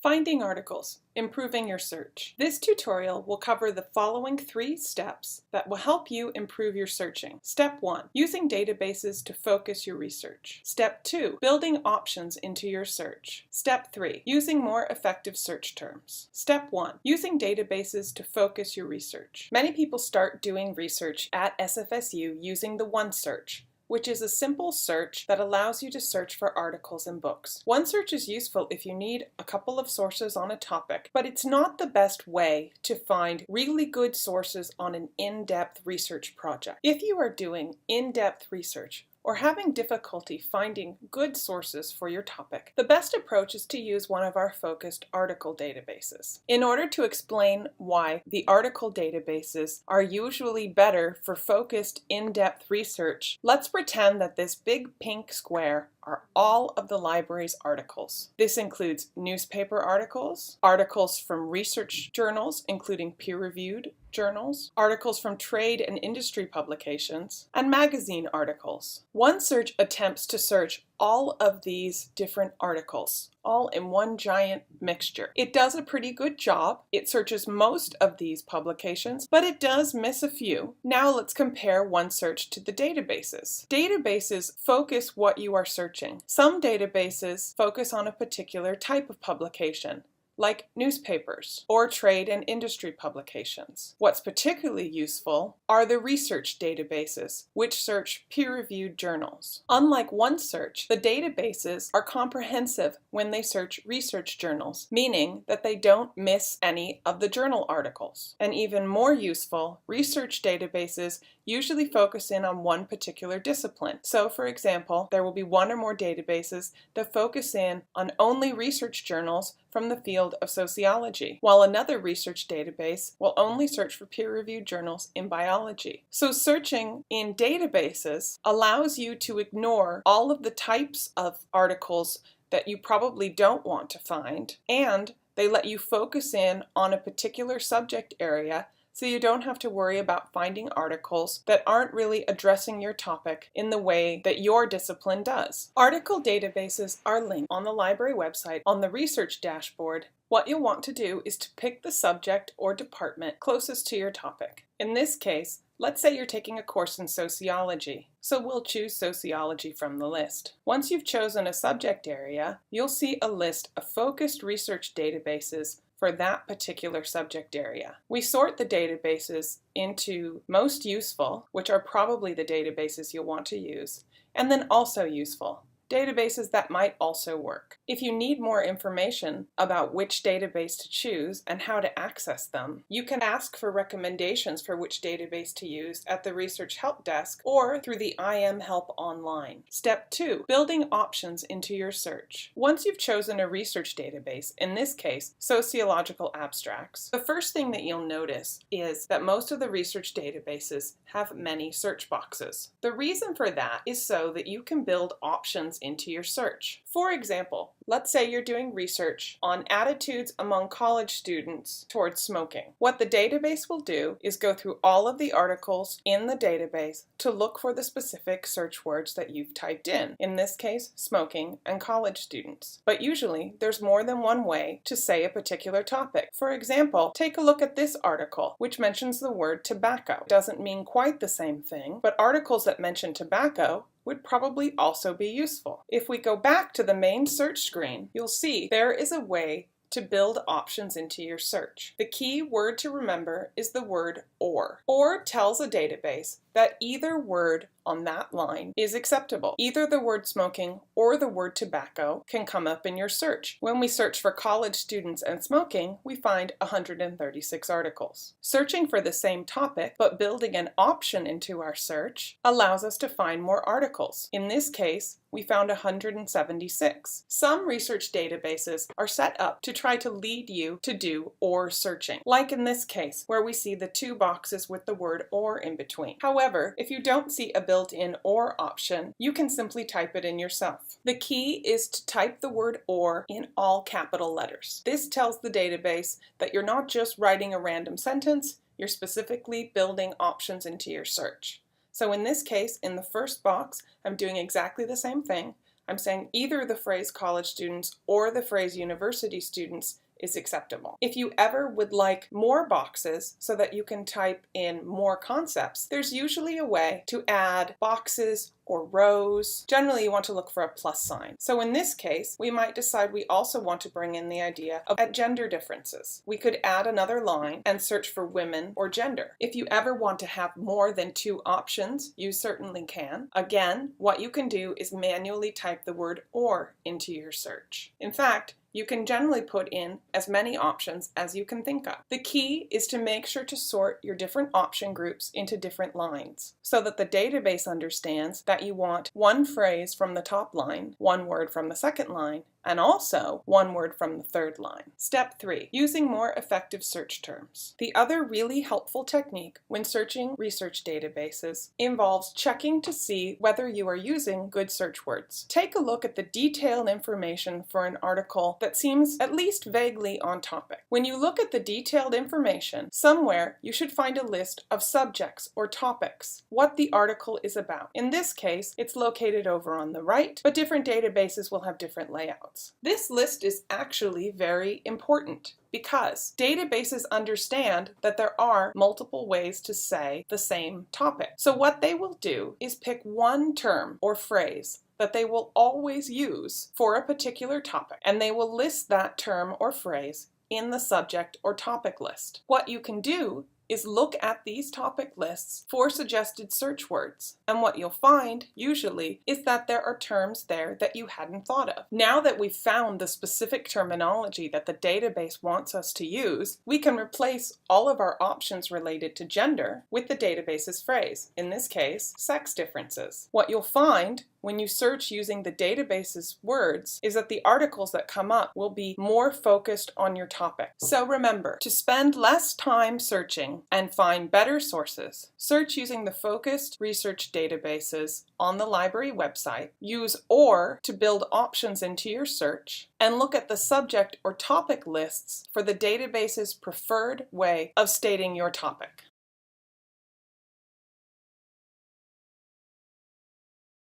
Finding articles, improving your search. This tutorial will cover the following 3 steps that will help you improve your searching. Step 1. Using databases to focus your research. Step 2. Building options into your search. Step 3. Using more effective search terms. Step 1. Using databases to focus your research. Many people start doing research at SFSU using the OneSearch, which is a simple search that allows you to search for articles and books. OneSearch is useful if you need a couple of sources on a topic, but it's not the best way to find really good sources on an in-depth research project. If you are doing in-depth research, or having difficulty finding good sources for your topic, the best approach is to use one of our focused article databases. In order to explain why the article databases are usually better for focused, in-depth research, let's pretend that this big pink square are all of the library's articles. This includes newspaper articles, articles from research journals, including peer-reviewed journals, articles from trade and industry publications, and magazine articles. OneSearch attempts to search all of these different articles, all in one giant mixture. It does a pretty good job. It searches most of these publications, but it does miss a few. Now let's compare OneSearch to the databases. Databases focus what you are searching. Some databases focus on a particular type of publication, like newspapers or trade and industry publications. What's particularly useful are the research databases, which search peer-reviewed journals. Unlike OneSearch, the databases are comprehensive when they search research journals, meaning that they don't miss any of the journal articles. And even more useful, research databases usually focus in on one particular discipline. So, for example, there will be one or more databases that focus in on only research journals from the field of sociology, while another research database will only search for peer-reviewed journals in biology. So searching in databases allows you to ignore all of the types of articles that you probably don't want to find, and they let you focus in on a particular subject area, so you don't have to worry about finding articles that aren't really addressing your topic in the way that your discipline does. Article databases are linked on the library website on the research dashboard. What you'll want to do is to pick the subject or department closest to your topic. In this case, let's say you're taking a course in sociology, so we'll choose sociology from the list. Once you've chosen a subject area, you'll see a list of focused research databases for that particular subject area. We sort the databases into most useful, which are probably the databases you'll want to use, and then also useful, databases that might also work. If you need more information about which database to choose and how to access them, you can ask for recommendations for which database to use at the Research Help Desk or through the IM Help online. Step 2. Building options into your search. Once you've chosen a research database, in this case, sociological abstracts, the first thing that you'll notice is that most of the research databases have many search boxes. The reason for that is so that you can build options into your search. For example, let's say you're doing research on attitudes among college students towards smoking. What the database will do is go through all of the articles in the database to look for the specific search words that you've typed in this case, smoking and college students. But usually, there's more than one way to say a particular topic. For example, take a look at this article, which mentions the word tobacco. It doesn't mean quite the same thing, but articles that mention tobacco would probably also be useful. If we go back to the main search screen, you'll see there is a way to build options into your search. The key word to remember is the word or. Or tells a database that either word on that line is acceptable. Either the word smoking or the word tobacco can come up in your search. When we search for college students and smoking, we find 136 articles. Searching for the same topic, but building an option into our search, allows us to find more articles. In this case, we found 176. Some research databases are set up to try to lead you to do or searching, like in this case, where we see the 2 boxes with the word or in between. However, if you don't see a built-in or option, you can simply type it in yourself. The key is to type the word or in all capital letters. This tells the database that you're not just writing a random sentence, you're specifically building options into your search. So in this case, in the first box, I'm doing exactly the same thing. I'm saying either the phrase college students or the phrase university students is acceptable. If you ever would like more boxes so that you can type in more concepts, there's usually a way to add boxes or rows. Generally, you want to look for a plus sign. So in this case, we might decide we also want to bring in the idea of gender differences. We could add another line and search for women or gender. If you ever want to have more than 2 options, you certainly can. Again, what you can do is manually type the word "or" into your search. In fact, you can generally put in as many options as you can think of. The key is to make sure to sort your different option groups into different lines so that the database understands that you want one phrase from the top line, one word from the second line, and also one word from the third line. Step 3. Using more effective search terms. The other really helpful technique when searching research databases involves checking to see whether you are using good search words. Take a look at the detailed information for an article that seems at least vaguely on topic. When you look at the detailed information, somewhere you should find a list of subjects or topics, what the article is about. In this case, it's located over on the right, but different databases will have different layouts. This list is actually very important because databases understand that there are multiple ways to say the same topic. So what they will do is pick one term or phrase that they will always use for a particular topic, and they will list that term or phrase in the subject or topic list. What you can do is look at these topic lists for suggested search words. And what you'll find, usually, is that there are terms there that you hadn't thought of. Now that we've found the specific terminology that the database wants us to use, we can replace all of our options related to gender with the database's phrase, in this case, sex differences. What you'll find when you search using the database's words is that the articles that come up will be more focused on your topic. So remember, to spend less time searching and find better sources, search using the focused research databases on the library website, use OR to build options into your search, and look at the subject or topic lists for the database's preferred way of stating your topic.